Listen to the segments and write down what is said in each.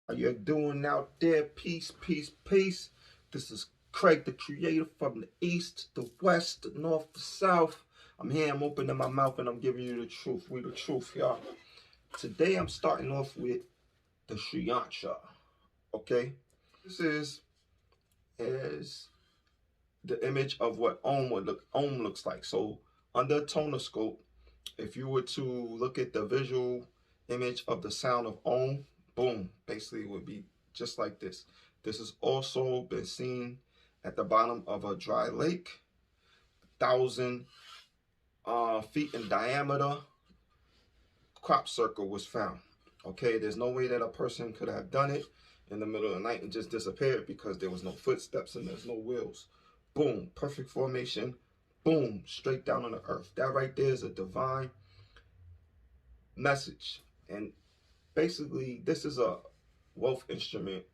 How you doing out there? Peace, peace, peace. This is Craig, the creator, from the east, the west, the north, the south. I'm here, I'm opening my mouth, and I'm giving you the truth. We the truth, y'all. Today I'm starting off with the Sri Yantra. Okay? This is the image of what Om looks like. So under tonoscope, if you were to look at the visual image of the sound of Om, boom, basically it would be just like this. This has also been seen at the bottom of a dry lake, 1,000 feet in diameter. Crop circle was found. Okay, there's no way that a person could have done it in the middle of the night and just disappeared because there was no footsteps and there's no wheels. Boom, perfect formation. Boom, straight down on the earth. That right there is a divine message. And basically, this is a wealth instrument,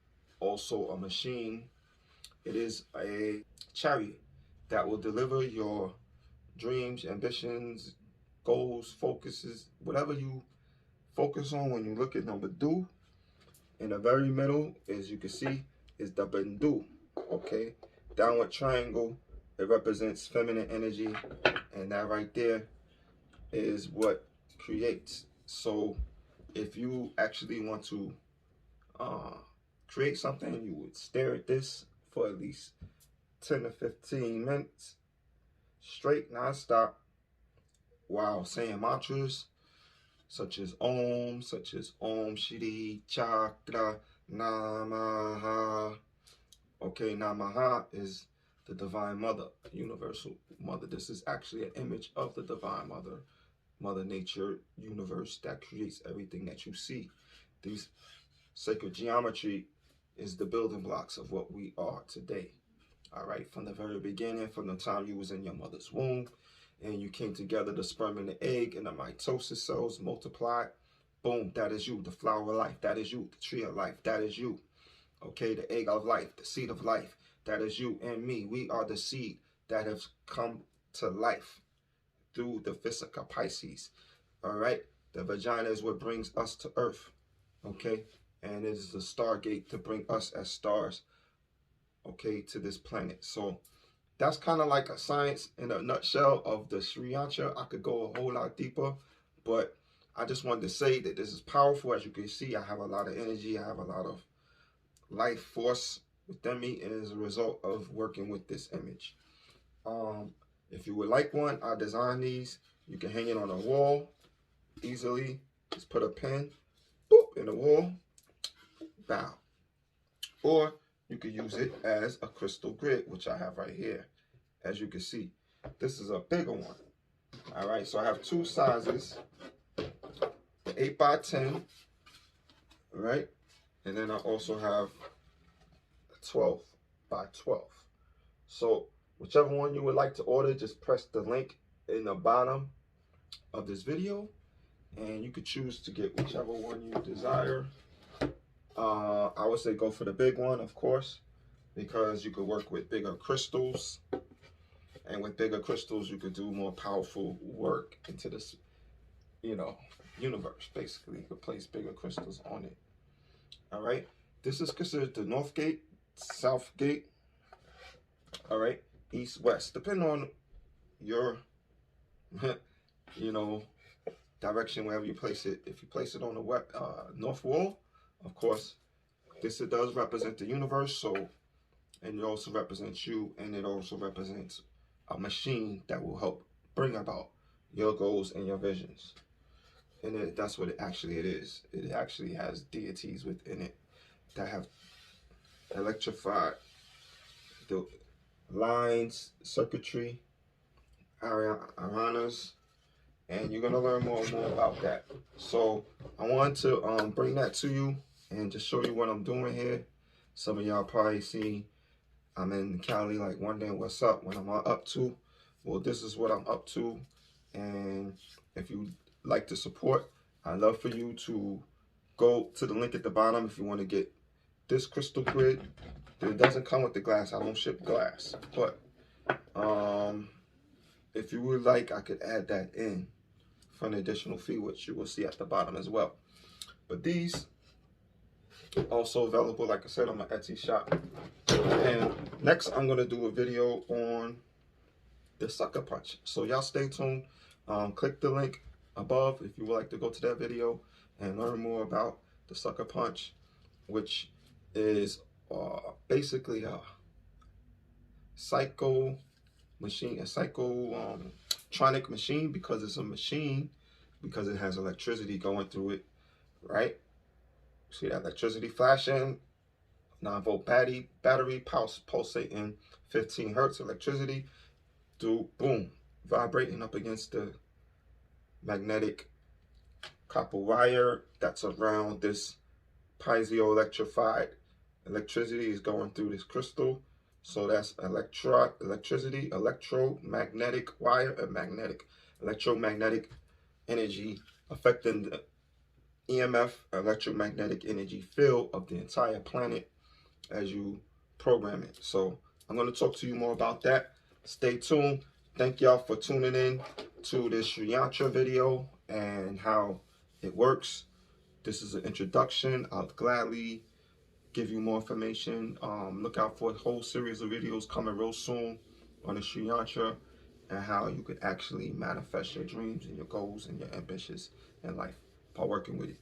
also a machine. It is a chariot that will deliver your dreams, ambitions, goals, focuses, whatever you focus on when you look at number two. In the very middle, as you can see, is the bindu. Okay, downward triangle. It represents feminine energy, and that right there is what creates. So if you actually want to uh, create something, you would stare at this for at least 10 to 15 minutes straight, non-stop, while saying mantras such as Om Shri Chakra Namaha. Okay, Namaha is the Divine Mother, Universal Mother. This is actually an image of the Divine Mother, Mother Nature, universe that creates everything that you see. These sacred geometry is the building blocks of what we are today. All right, from the very beginning, from the time you was in your mother's womb, and you came together, the sperm and the egg and the mitosis cells multiplied. Boom, that is you. The flower of life, that is you. The tree of life, that is you. Okay, the egg of life, the seed of life, that is you and me. We are the seed that has come to life through the Vesica Pisces. All right, the vagina is what brings us to earth. Okay, and it is the stargate to bring us as stars, okay, to this planet. So that's kind of like a science in a nutshell of the Sri Yantra. I could go a whole lot deeper, but I just wanted to say that this is powerful. As you can see, I have a lot of energy. I have a lot of life force within me, and as a result of working with this image. Um, if you would like one, I designed these. You can hang it on a wall easily. Just put a pin, boop, in the wall, bow. Or you could use it as a crystal grid, which I have right here. As you can see, this is a bigger one. All right, so I have two sizes, the 8 by 10, right? And then I also have 12 by 12. So whichever one you would like to order, just press the link in the bottom of this video, and you could choose to get whichever one you desire. I would say go for the big one, of course, because you could work with bigger crystals, and with bigger crystals you could do more powerful work into this, universe. Basically, you could place bigger crystals on it. All right, this is considered the north gate, south gate, all right, east, west, depending on your you know direction, wherever you place it. If you place it on the north wall, of course, this it does represent the universe. So, and it also represents you, and it also represents a machine that will help bring about your goals and your visions. And that's what it is. It actually has deities within it that have electrified the lines, circuitry, aranas, and you're gonna learn more and more about that. So I wanted to bring that to you and just show you what I'm doing here. Some of y'all probably see I'm in Cali, like wondering what's up, when I'm up to. Well, this is what I'm up to, and if you like to support, I'd love for you to go to the link at the bottom if you want to get this crystal grid. It doesn't come with the glass. I don't ship glass, but if you would like, I could add that in for an additional fee, which you will see at the bottom as well. But these Also available, like I said, on my Etsy shop. And next, I'm gonna do a video on the sucker punch. So y'all stay tuned. Click the link above if you would like to go to that video and learn more about the sucker punch, which is basically a psycho machine, a psychotronic machine, because it's a machine, because it has electricity going through it, right? See that electricity flashing, 9-volt battery pulsating 15 hertz electricity, boom, vibrating up against the magnetic copper wire that's around this piezoelectrified electricity is going through this crystal. So that's electricity, electromagnetic wire, and electromagnetic energy affecting the EMF, electromagnetic energy field of the entire planet as you program it. So I'm going to talk to you more about that. Stay tuned. Thank y'all for tuning in to this Sri Yantra video and how it works. This is an introduction. I'll gladly give you more information. Look out for a whole series of videos coming real soon on the Sri Yantra and how you could actually manifest your dreams and your goals and your ambitions in life by working with it.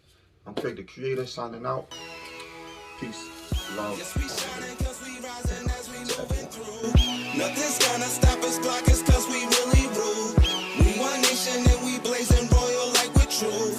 I'm Craig the Creator signing out. Peace, love. Yes, we shining 'cause we rising as we moving through. Nothing's gonna stop us, block us 'cause we really rule. We one nation and we blazing royal like we're true.